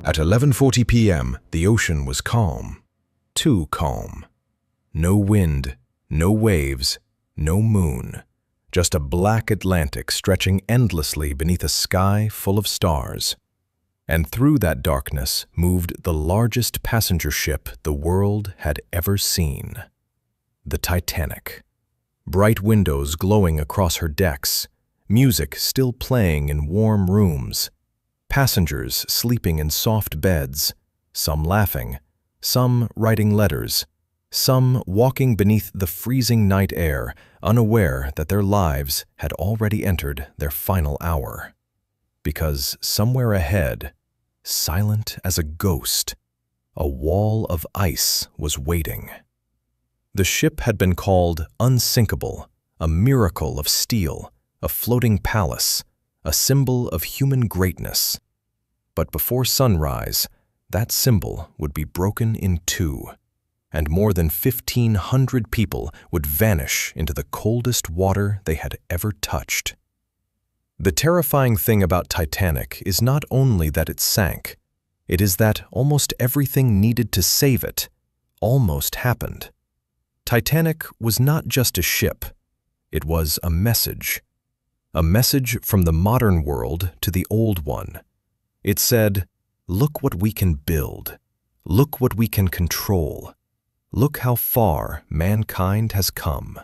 At 11:40 p.m., the ocean was calm. Too calm. No wind, no waves, no moon. Just a black Atlantic stretching endlessly beneath a sky full of stars. And through that darkness moved the largest passenger ship the world had ever seen. The Titanic. Bright windows glowing across her decks, music still playing in warm rooms, passengers sleeping in soft beds, some laughing, some writing letters, some walking beneath the freezing night air, unaware that their lives had already entered their final hour. Because somewhere ahead, silent as a ghost, a wall of ice was waiting. The ship had been called unsinkable, a miracle of steel, a floating palace, a symbol of human greatness. But before sunrise, that symbol would be broken in two, and more than 1,500 people would vanish into the coldest water they had ever touched. The terrifying thing about Titanic is not only that it sank, it is that almost everything needed to save it almost happened. Titanic was not just a ship, it was a message from the modern world to the old one. It said, "Look what we can build. Look what we can control. Look how far mankind has come."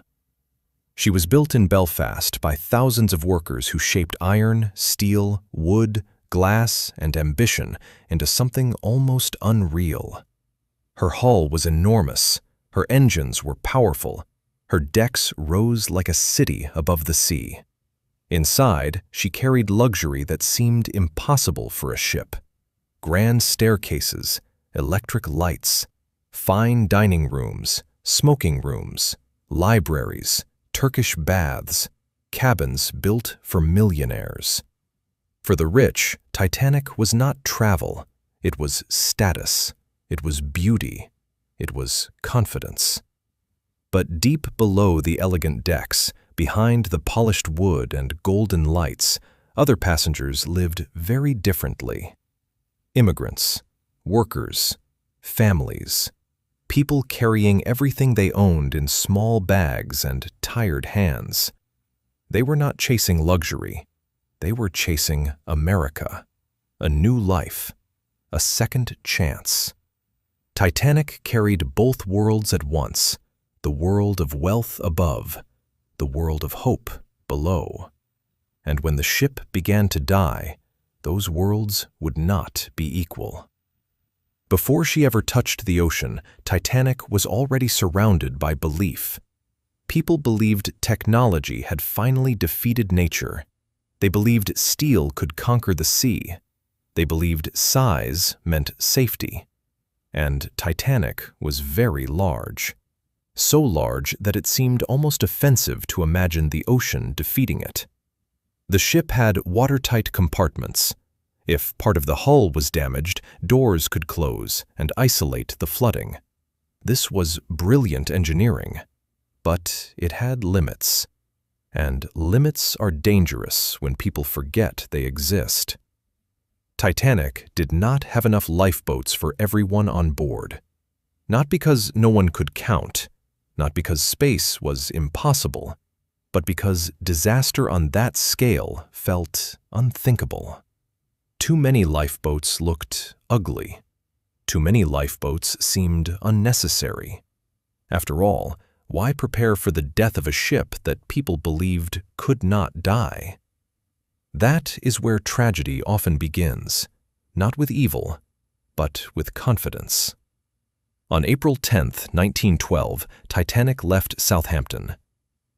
She was built in Belfast by thousands of workers who shaped iron, steel, wood, glass, and ambition into something almost unreal. Her hull was enormous, her engines were powerful, her decks rose like a city above the sea. Inside, she carried luxury that seemed impossible for a ship. Grand staircases, electric lights, fine dining rooms, smoking rooms, libraries, Turkish baths, cabins built for millionaires. For the rich, Titanic was not travel, it was status, it was beauty, it was confidence. But deep below the elegant decks, behind the polished wood and golden lights, other passengers lived very differently. Immigrants, workers, families, people carrying everything they owned in small bags and tired hands. They were not chasing luxury. They were chasing America, a new life, a second chance. Titanic carried both worlds at once, the world of wealth above, the world of hope below. And when the ship began to die, those worlds would not be equal. Before she ever touched the ocean, Titanic was already surrounded by belief. People believed technology had finally defeated nature. They believed steel could conquer the sea. They believed size meant safety. And Titanic was very large. So large that it seemed almost offensive to imagine the ocean defeating it. The ship had watertight compartments. If part of the hull was damaged, doors could close and isolate the flooding. This was brilliant engineering, but it had limits. And limits are dangerous when people forget they exist. Titanic did not have enough lifeboats for everyone on board. Not because no one could count, not because space was impossible, but because disaster on that scale felt unthinkable. Too many lifeboats looked ugly. Too many lifeboats seemed unnecessary. After all, why prepare for the death of a ship that people believed could not die? That is where tragedy often begins, not with evil, but with confidence. On April 10, 1912, Titanic left Southampton.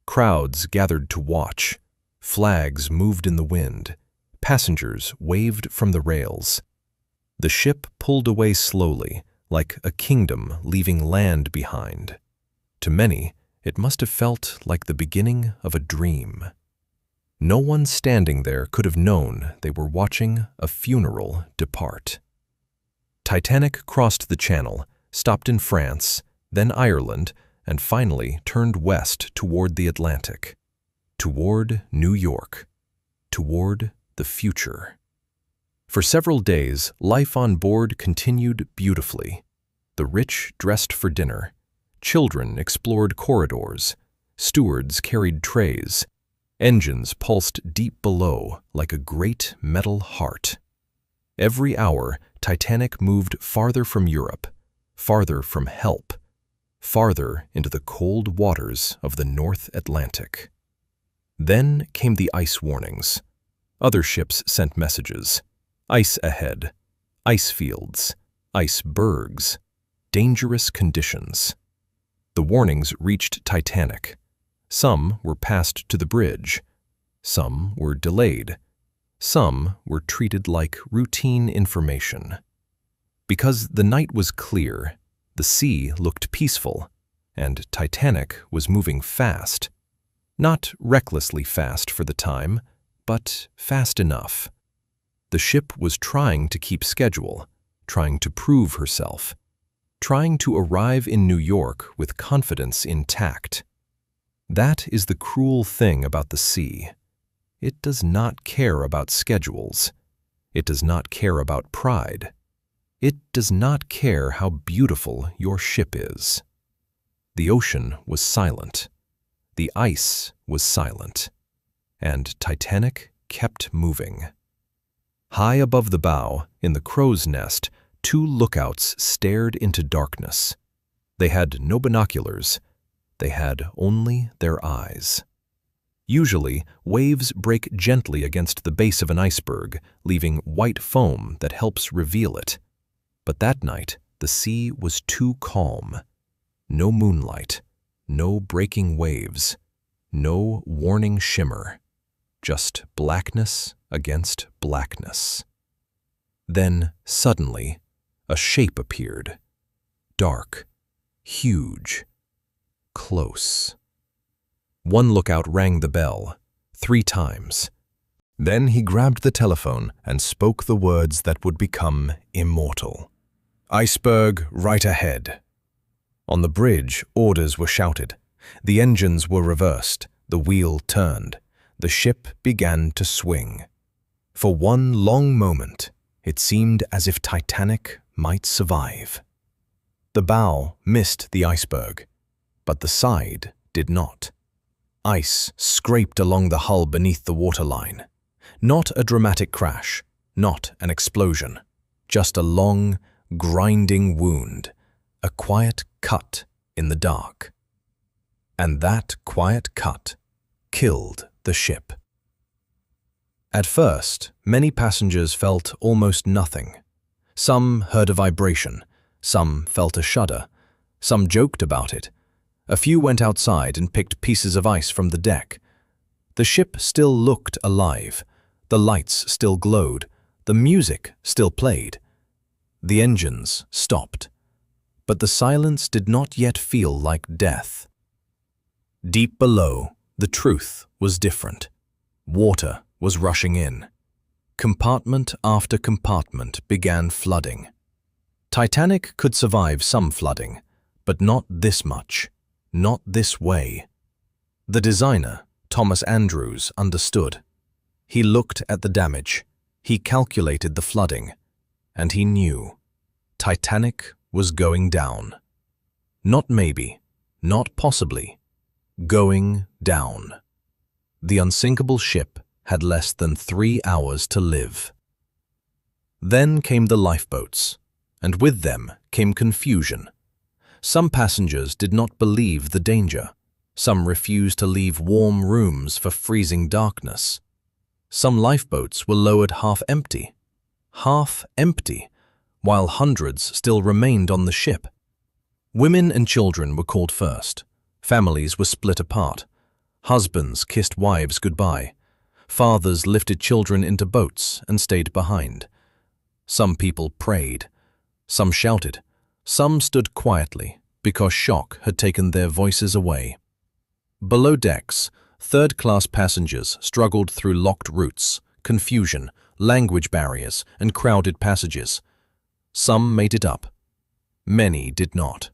Crowds gathered to watch. Flags moved in the wind. Passengers waved from the rails. The ship pulled away slowly, like a kingdom leaving land behind. To many, it must have felt like the beginning of a dream. No one standing there could have known they were watching a funeral depart. Titanic crossed the Channel, stopped in France, then Ireland, and finally turned west toward the Atlantic, toward New York, toward the future. For several days, life on board continued beautifully. The rich dressed for dinner. Children explored corridors. Stewards carried trays. Engines pulsed deep below like a great metal heart. Every hour, Titanic moved farther from Europe, farther from help, farther into the cold waters of the North Atlantic. Then came the ice warnings. Other ships sent messages. Ice ahead, ice fields, icebergs, dangerous conditions. The warnings reached Titanic. Some were passed to the bridge. Some were delayed. Some were treated like routine information. Because the night was clear, the sea looked peaceful, and Titanic was moving fast. Not recklessly fast for the time, but fast enough. The ship was trying to keep schedule, trying to prove herself, trying to arrive in New York with confidence intact. That is the cruel thing about the sea. It does not care about schedules. It does not care about pride. It does not care how beautiful your ship is. The ocean was silent. The ice was silent. And Titanic kept moving. High above the bow, in the crow's nest, two lookouts stared into darkness. They had no binoculars. They had only their eyes. Usually, waves break gently against the base of an iceberg, leaving white foam that helps reveal it. But that night, the sea was too calm. No moonlight, no breaking waves, no warning shimmer, just blackness against blackness. Then, suddenly, a shape appeared. Dark, huge, close. One lookout rang the bell 3 times. Then he grabbed the telephone and spoke the words that would become immortal. "Iceberg right ahead." On the bridge, orders were shouted. The engines were reversed. The wheel turned. The ship began to swing. For one long moment, it seemed as if Titanic might survive. The bow missed the iceberg, but the side did not. Ice scraped along the hull beneath the waterline. Not a dramatic crash, not an explosion, just a long, grinding wound, a quiet cut in the dark. And that quiet cut killed the ship. At first, many passengers felt almost nothing. Some heard a vibration, some felt a shudder, some joked about it. A few went outside and picked pieces of ice from the deck. The ship still looked alive. The lights still glowed. The music still played. The engines stopped. But the silence did not yet feel like death. Deep below, the truth was different. Water was rushing in. Compartment after compartment began flooding. Titanic could survive some flooding, but not this much. Not this way. The designer, Thomas Andrews, understood. He looked at the damage. He calculated the flooding. And he knew. Titanic was going down. Not maybe, not possibly. Going down. The unsinkable ship had less than 3 hours to live. Then came the lifeboats, and with them came confusion. Some passengers did not believe the danger. Some refused to leave warm rooms for freezing darkness. Some lifeboats were lowered half empty, while hundreds still remained on the ship. Women and children were called first. Families were split apart. Husbands kissed wives goodbye. Fathers lifted children into boats and stayed behind. Some people prayed. Some shouted. Some stood quietly because shock had taken their voices away. Below decks, third-class passengers struggled through locked routes, confusion, language barriers, and crowded passages. Some made it up. Many did not.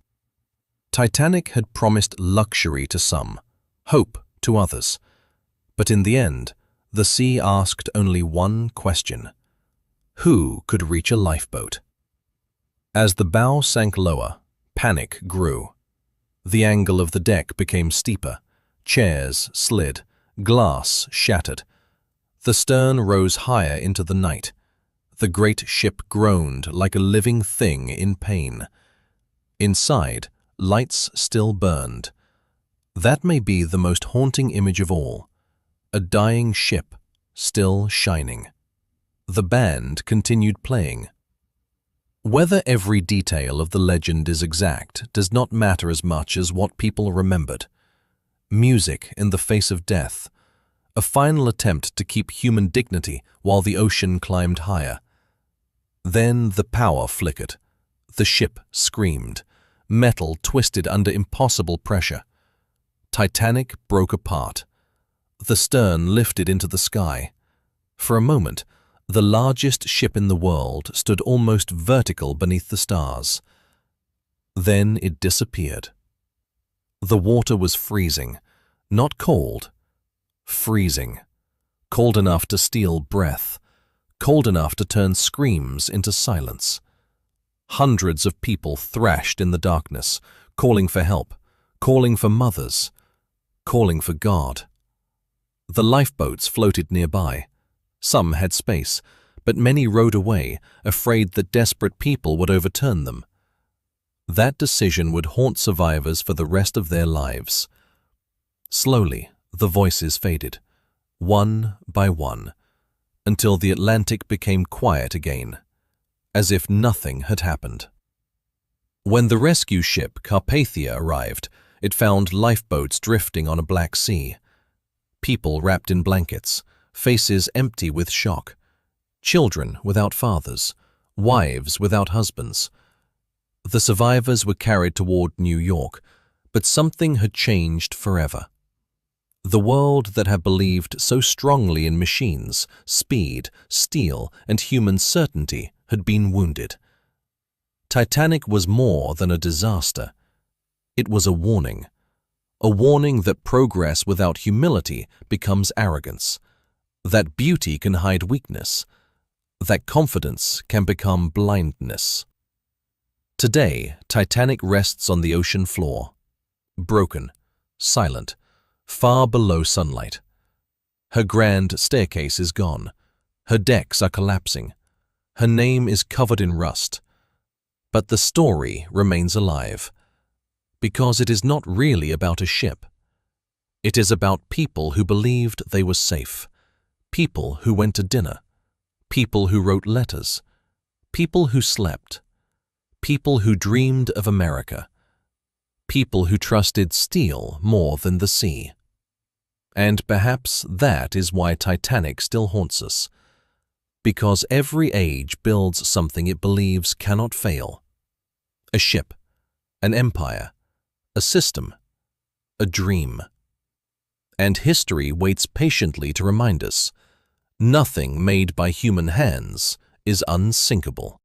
Titanic had promised luxury to some, hope to others. But in the end, the sea asked only one question. Who could reach a lifeboat? As the bow sank lower, panic grew. The angle of the deck became steeper. Chairs slid. Glass shattered. The stern rose higher into the night. The great ship groaned like a living thing in pain. Inside, lights still burned. That may be the most haunting image of all. A dying ship, still shining. The band continued playing. Whether every detail of the legend is exact does not matter as much as what people remembered. Music in the face of death. A final attempt to keep human dignity while the ocean climbed higher. Then the power flickered. The ship screamed. Metal twisted under impossible pressure. Titanic broke apart. The stern lifted into the sky. For a moment, the largest ship in the world stood almost vertical beneath the stars. Then it disappeared. The water was freezing, not cold. Freezing. Cold enough to steal breath. Cold enough to turn screams into silence. Hundreds of people thrashed in the darkness, calling for help, calling for mothers, calling for God. The lifeboats floated nearby. Some had space, but many rowed away, afraid that desperate people would overturn them. That decision would haunt survivors for the rest of their lives. Slowly, the voices faded, one by one, until the Atlantic became quiet again, as if nothing had happened. When the rescue ship Carpathia arrived, it found lifeboats drifting on a black sea. People wrapped in blankets, faces empty with shock, children without fathers, wives without husbands. The survivors were carried toward New York, but something had changed forever. The world that had believed so strongly in machines, speed, steel, and human certainty had been wounded. Titanic was more than a disaster. It was a warning that progress without humility becomes arrogance, that beauty can hide weakness, that confidence can become blindness. Today, Titanic rests on the ocean floor, broken, silent, far below sunlight. Her grand staircase is gone. Her decks are collapsing. Her name is covered in rust. But the story remains alive, because it is not really about a ship. It is about people who believed they were safe, people who went to dinner, people who wrote letters, people who slept, people who dreamed of America, people who trusted steel more than the sea. And perhaps that is why Titanic still haunts us, because every age builds something it believes cannot fail. A ship, an empire, a system, a dream. And history waits patiently to remind us, nothing made by human hands is unsinkable.